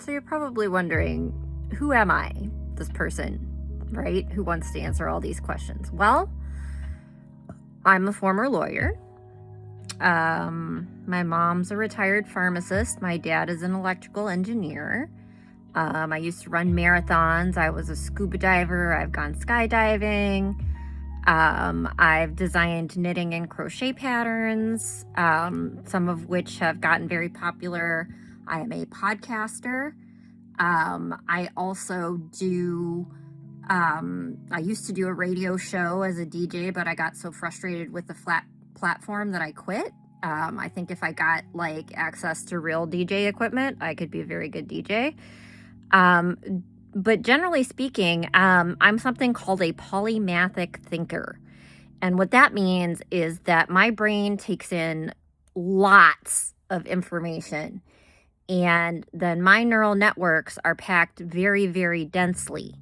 So you're probably wondering, who am I, this person, right? Who wants to answer all these questions? Well, I'm a former lawyer. My mom's a retired pharmacist. My dad is an electrical engineer. I used to run marathons. I was a scuba diver. I've gone skydiving. I've designed knitting and crochet patterns, some of which have gotten very popular. I am a podcaster. I also do, I used to do a radio show as a DJ, but I got so frustrated with the flat platform that I quit. I think if I got like access to real DJ equipment, I could be a very good DJ. But generally speaking, I'm something called a polymathic thinker. And what that means is that my brain takes in lots of information. And then my neural networks are packed very, very densely.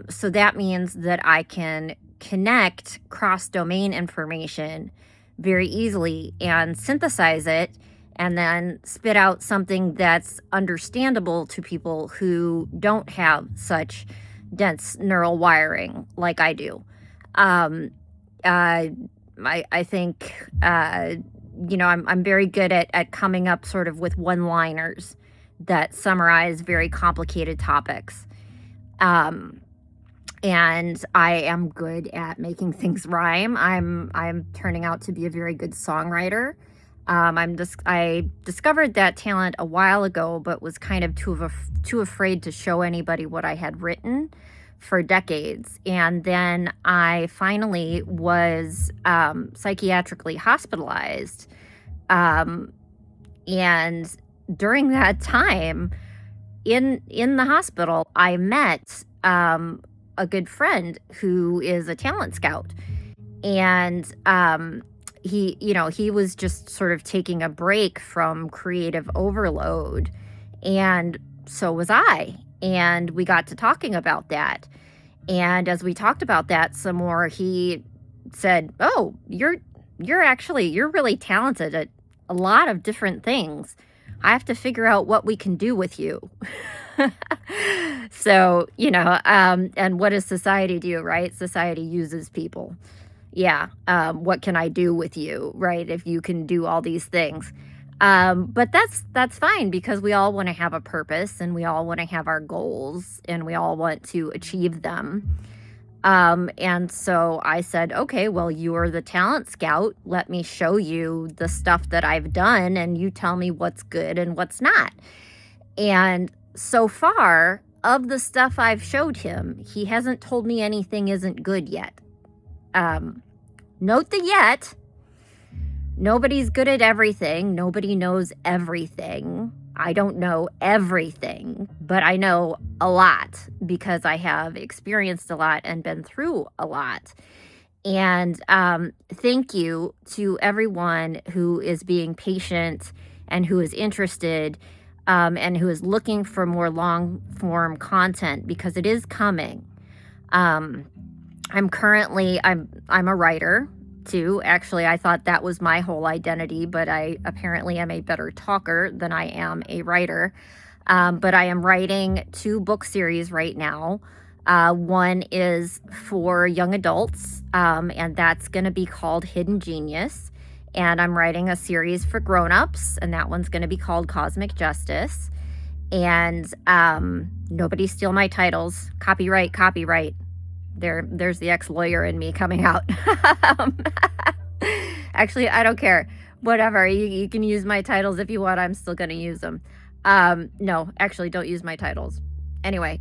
So that means that I can connect cross-domain information very easily and synthesize it and then spit out something that's understandable to people who don't have such dense neural wiring like I do. I think, I'm very good at coming up sort of with one-liners that summarize very complicated topics. And I am good at making things rhyme. I'm turning out to be a very good songwriter. I discovered that talent a while ago, but was kind of too afraid to show anybody what I had written for decades. And then I finally was psychiatrically hospitalized. And during that time in the hospital, I met a good friend who is a talent scout. And he was just sort of taking a break from creative overload. And so was I. And we got to talking about that. And as we talked about that some more, he said, "Oh, you're really talented at a lot of different things. I have to figure out what we can do with you." So, and what does society do, right? Society uses people. Yeah. What can I do with you, right? If you can do all these things. But that's fine, because we all want to have a purpose and we all want to have our goals and we all want to achieve them. And so I said, okay, well, you're the talent scout. Let me show you the stuff that I've done and you tell me what's good and what's not. And so far, of the stuff I've showed him, he hasn't told me anything isn't good yet. Note the yet. Nobody's good at everything. Nobody knows everything. I don't know everything, but I know a lot because I have experienced a lot and been through a lot. And thank you to everyone who is being patient and who is interested and who is looking for more long-form content, because it is coming. I'm a writer too. Actually, I thought that was my whole identity, but I apparently am a better talker than I am a writer. But I am writing 2 book series right now. One is for young adults, and that's going to be called Hidden Genius. And I'm writing a series for grown-ups, and that one's going to be called Cosmic Justice. And nobody steal my titles. Copyright. There's the ex-lawyer in me coming out. Actually, I don't care. Whatever. You can use my titles if you want. I'm still going to use them. No, actually, don't use my titles. Anyway.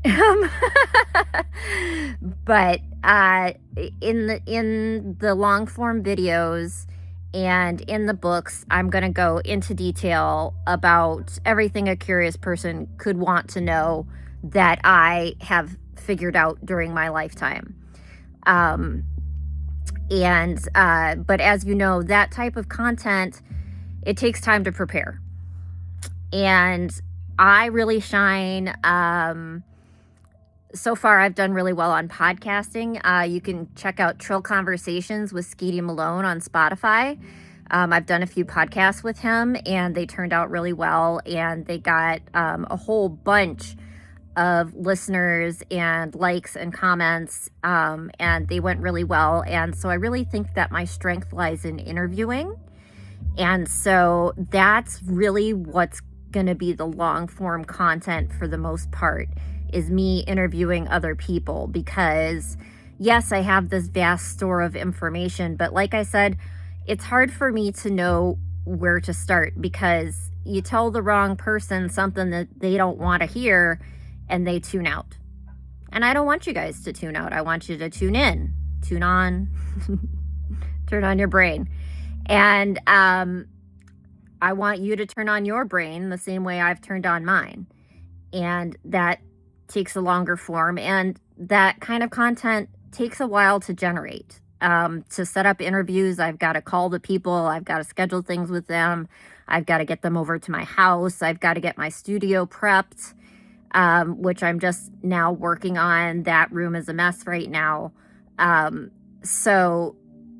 But in the long-form videos and in the books, I'm going to go into detail about everything a curious person could want to know that I have figured out during my lifetime. But as you know, that type of content, it takes time to prepare. And I really shine. So far, I've done really well on podcasting. You can check out Trill Conversations with Skeety Malone on Spotify. I've done a few podcasts with him, and they turned out really well, and they got a whole bunch of listeners and likes and comments, and they went really well. And so I really think that my strength lies in interviewing. And so that's really what's going to be the long form content for the most part, is me interviewing other people, because yes, I have this vast store of information, but like I said, it's hard for me to know where to start, because you tell the wrong person something that they don't want to hear and they tune out. And I don't want you guys to tune out. I want you to tune in, tune on, turn on your brain. And I want you to turn on your brain the same way I've turned on mine. And that takes a longer form. And that kind of content takes a while to generate. To set up interviews, I've got to call the people. I've got to schedule things with them. I've got to get them over to my house. I've got to get my studio prepped, which I'm just now working on. That room is a mess right now. So,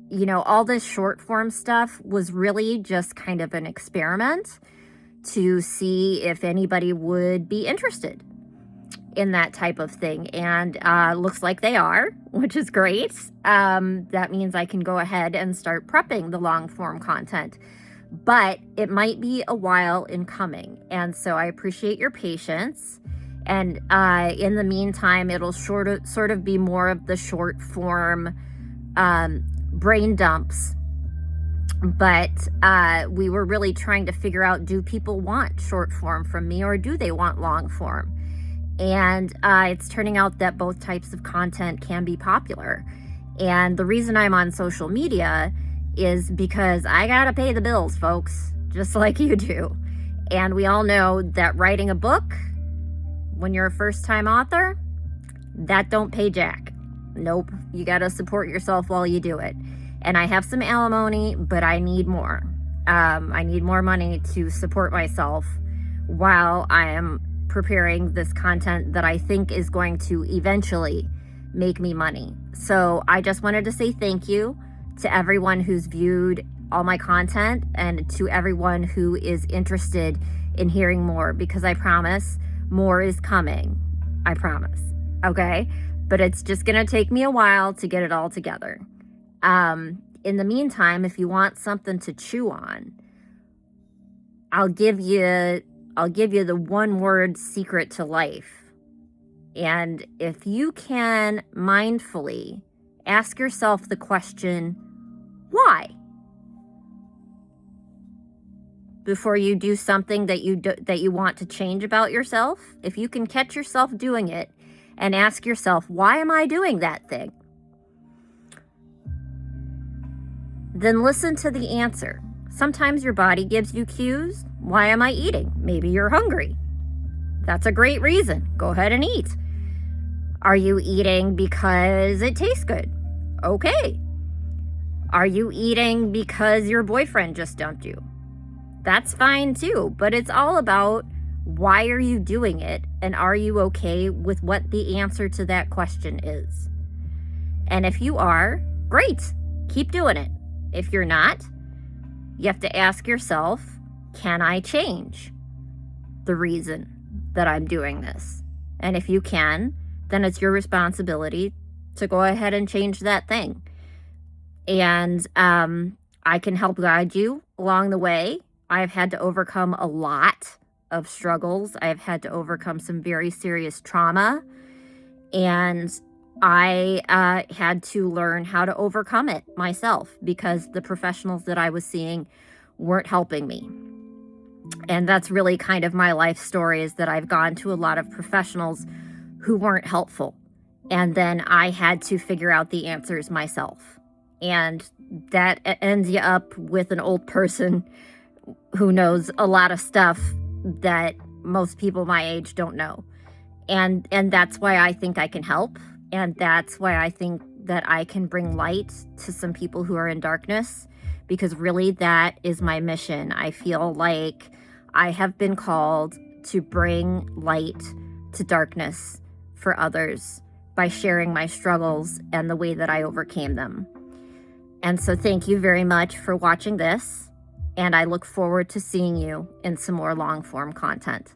you know, all this short form stuff was really just kind of an experiment to see if anybody would be interested in that type of thing. And looks like they are, which is great. That means I can go ahead and start prepping the long form content. But it might be a while in coming. And so I appreciate your patience. And in the meantime, it'll sort of be more of the short form brain dumps. But we were really trying to figure out, do people want short form from me, or do they want long form? And it's turning out that both types of content can be popular. And the reason I'm on social media is because I gotta pay the bills, folks, just like you do. And we all know that writing a book, when you're a first-time author, that don't pay jack. Nope, you gotta support yourself while you do it. And I have some alimony, but I need more. I need more money to support myself while I am preparing this content that I think is going to eventually make me money. So I just wanted to say thank you to everyone who's viewed all my content, and to everyone who is interested in hearing more, because I promise more is coming. I promise. Okay? But it's just going to take me a while to get it all together. In the meantime, if you want something to chew on, I'll give you the one word secret to life. And if you can mindfully ask yourself the question, why? Before you do something that you want to change about yourself, if you can catch yourself doing it and ask yourself, why am I doing that thing? Then listen to the answer. Sometimes your body gives you cues. Why am I eating? Maybe you're hungry. That's a great reason. Go ahead and eat. Are you eating because it tastes good? Okay. Are you eating because your boyfriend just dumped you? That's fine too, but it's all about, why are you doing it, and are you okay with what the answer to that question is? And if you are, great, keep doing it. If you're not, you have to ask yourself, can I change the reason that I'm doing this? And if you can, then it's your responsibility to go ahead and change that thing. And I can help guide you along the way. I've had to overcome a lot of struggles. I've had to overcome some very serious trauma. And I had to learn how to overcome it myself, because the professionals that I was seeing weren't helping me. And that's really kind of my life story, is that I've gone to a lot of professionals who weren't helpful. And then I had to figure out the answers myself. And that ends you up with an old person who knows a lot of stuff that most people my age don't know. And that's why I think I can help. And that's why I think that I can bring light to some people who are in darkness, because really that is my mission. I feel like I have been called to bring light to darkness for others by sharing my struggles and the way that I overcame them. And so thank you very much for watching this, and I look forward to seeing you in some more long form content.